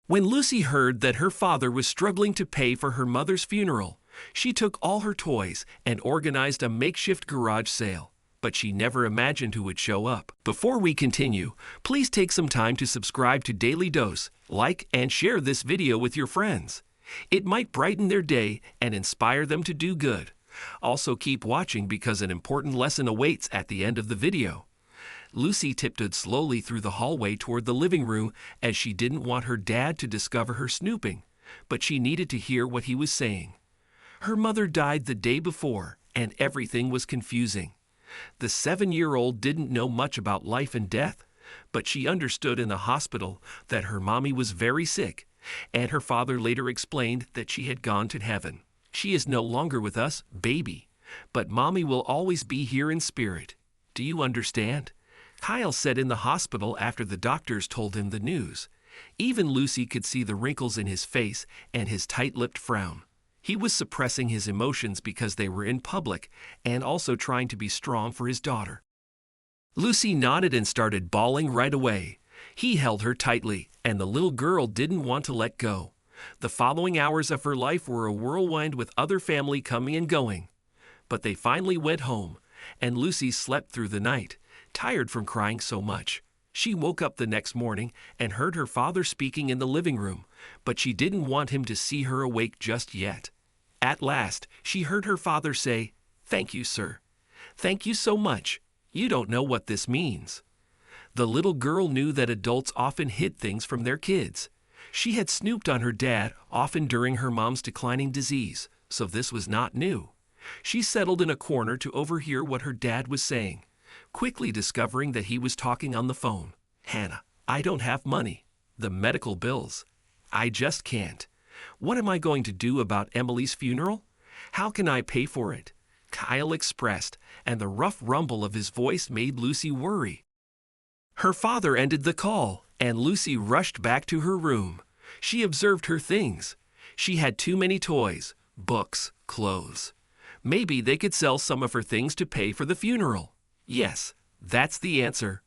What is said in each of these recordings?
When Lucy heard that her father was struggling to pay for her mother's funeral, she took all her toys and organized a makeshift garage sale. But she never imagined who would show up. Before we continue, please take some time to subscribe to Dailydose, like and share this video with your friends. It might brighten their day and inspire them to do good. Also keep watching because an important lesson awaits at the end of the video. Lucy tiptoed slowly through the hallway toward the living room as she didn't want her dad to discover her snooping, but she needed to hear what he was saying. Her mother died the day before, and everything was confusing. The 7-year-old didn't know much about life and death, but she understood in the hospital that her mommy was very sick, and her father later explained that she had gone to heaven. She is no longer with us, baby, but mommy will always be here in spirit. Do you understand? Kyle said in the hospital after the doctors told him the news. Even Lucy could see the wrinkles in his face and his tight-lipped frown. He was suppressing his emotions because they were in public and also trying to be strong for his daughter. Lucy nodded and started bawling right away. He held her tightly, and the little girl didn't want to let go. The following hours of her life were a whirlwind with other family coming and going. But they finally went home, and Lucy slept through the night, tired from crying so much. She woke up the next morning and heard her father speaking in the living room, but she didn't want him to see her awake just yet. At last, she heard her father say, "Thank you, sir. Thank you so much. You don't know what this means." The little girl knew that adults often hid things from their kids. She had snooped on her dad, often during her mom's declining disease, so this was not new. She settled in a corner to overhear what her dad was saying, quickly discovering that he was talking on the phone. "Hannah, I don't have money. The medical bills. I just can't. What am I going to do about Emily's funeral? How can I pay for it?" Kyle expressed, and the rough rumble of his voice made Lucy worry. Her father ended the call, and Lucy rushed back to her room. She observed her things. She had too many toys, books, clothes. Maybe they could sell some of her things to pay for the funeral. Yes, that's the answer.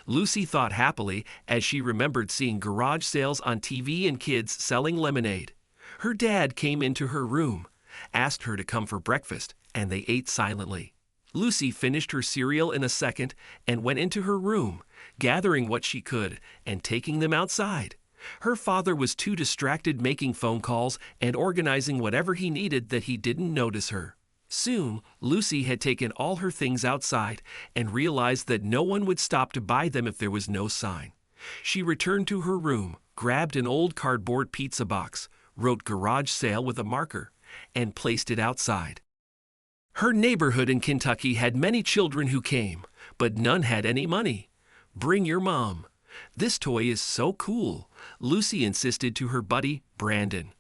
Lucy thought happily as she remembered seeing garage sales on TV and kids selling lemonade. Her dad came into her room, asked her to come for breakfast, and they ate silently. Lucy finished her cereal in a second and went into her room, gathering what she could and taking them outside. Her father was too distracted making phone calls and organizing whatever he needed that he didn't notice her. Soon, Lucy had taken all her things outside and realized that no one would stop to buy them if there was no sign. She returned to her room, grabbed an old cardboard pizza box, wrote garage sale with a marker, and placed it outside. Her neighborhood in Kentucky had many children who came, but none had any money. "Bring your mom. This toy is so cool," Lucy insisted to her buddy, Brandon.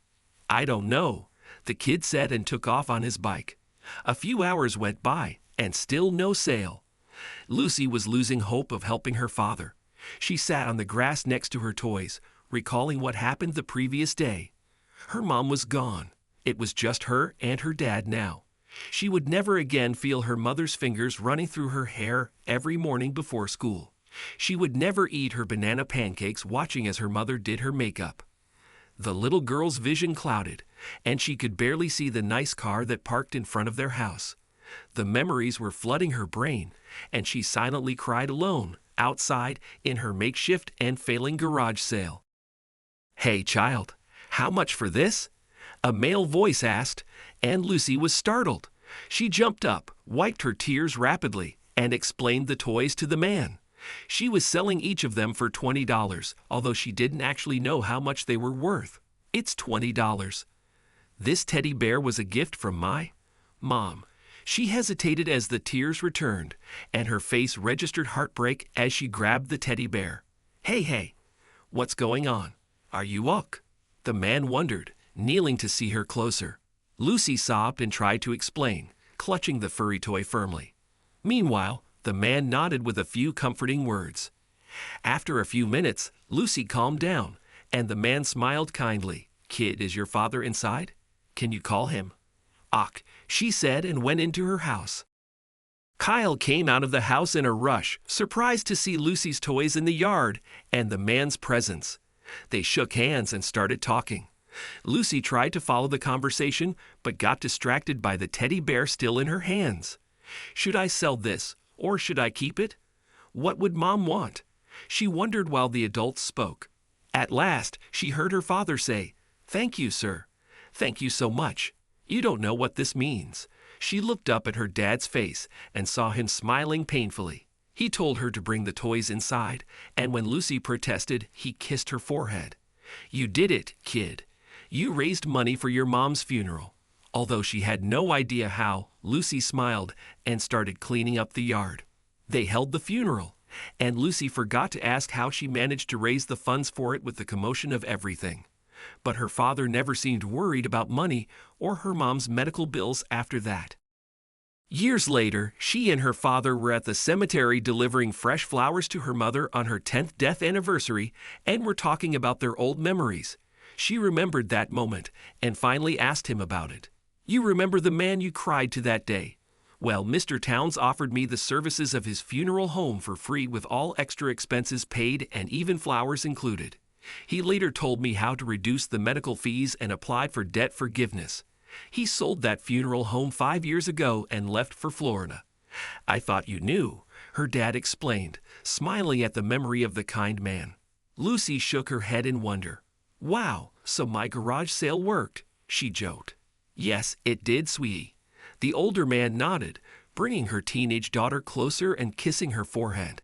"I don't know," the kid said and took off on his bike. A few hours went by, and still no sale. Lucy was losing hope of helping her father. She sat on the grass next to her toys, recalling what happened the previous day. Her mom was gone. It was just her and her dad now. She would never again feel her mother's fingers running through her hair every morning before school. She would never eat her banana pancakes watching as her mother did her makeup. The little girl's vision clouded, and she could barely see the nice car that parked in front of their house. The memories were flooding her brain, and she silently cried alone, outside, in her makeshift and failing garage sale. "Hey, child, how much for this?" a male voice asked, and Lucy was startled. She jumped up, wiped her tears rapidly, and explained the toys to the man. She was selling each of them for $20, although she didn't actually know how much they were worth. "It's $20. This teddy bear was a gift from my mom." She hesitated as the tears returned, and her face registered heartbreak as she grabbed the teddy bear. Hey, what's going on? Are you ok?" The man wondered, kneeling to see her closer. Lucy sobbed and tried to explain, clutching the furry toy firmly. Meanwhile, the man nodded with a few comforting words. After a few minutes, Lucy calmed down, and the man smiled kindly. "Kid, is your father inside? Can you call him?" "Ok," she said and went into her house. Kyle came out of the house in a rush, surprised to see Lucy's toys in the yard and the man's presence. They shook hands and started talking. Lucy tried to follow the conversation, but got distracted by the teddy bear still in her hands. Should I sell this, or should I keep it? What would Mom want? She wondered while the adults spoke. At last, she heard her father say, "Thank you, sir. Thank you so much. You don't know what this means." She looked up at her dad's face and saw him smiling painfully. He told her to bring the toys inside, and when Lucy protested, he kissed her forehead. "You did it, kid. You raised money for your mom's funeral." Although she had no idea how, Lucy smiled and started cleaning up the yard. They held the funeral, and Lucy forgot to ask how she managed to raise the funds for it with the commotion of everything. But her father never seemed worried about money or her mom's medical bills after that. Years later, she and her father were at the cemetery delivering fresh flowers to her mother on her 10th death anniversary and were talking about their old memories. She remembered that moment and finally asked him about it. "You remember the man you cried to that day? Well, Mr. Towns offered me the services of his funeral home for free with all extra expenses paid and even flowers included. He later told me how to reduce the medical fees and applied for debt forgiveness. He sold that funeral home 5 years ago and left for Florida." "I thought you knew," her dad explained, smiling at the memory of the kind man. Lucy shook her head in wonder. "Wow, so my garage sale worked," she joked. "Yes, it did, sweetie." The older man nodded, bringing her teenage daughter closer and kissing her forehead.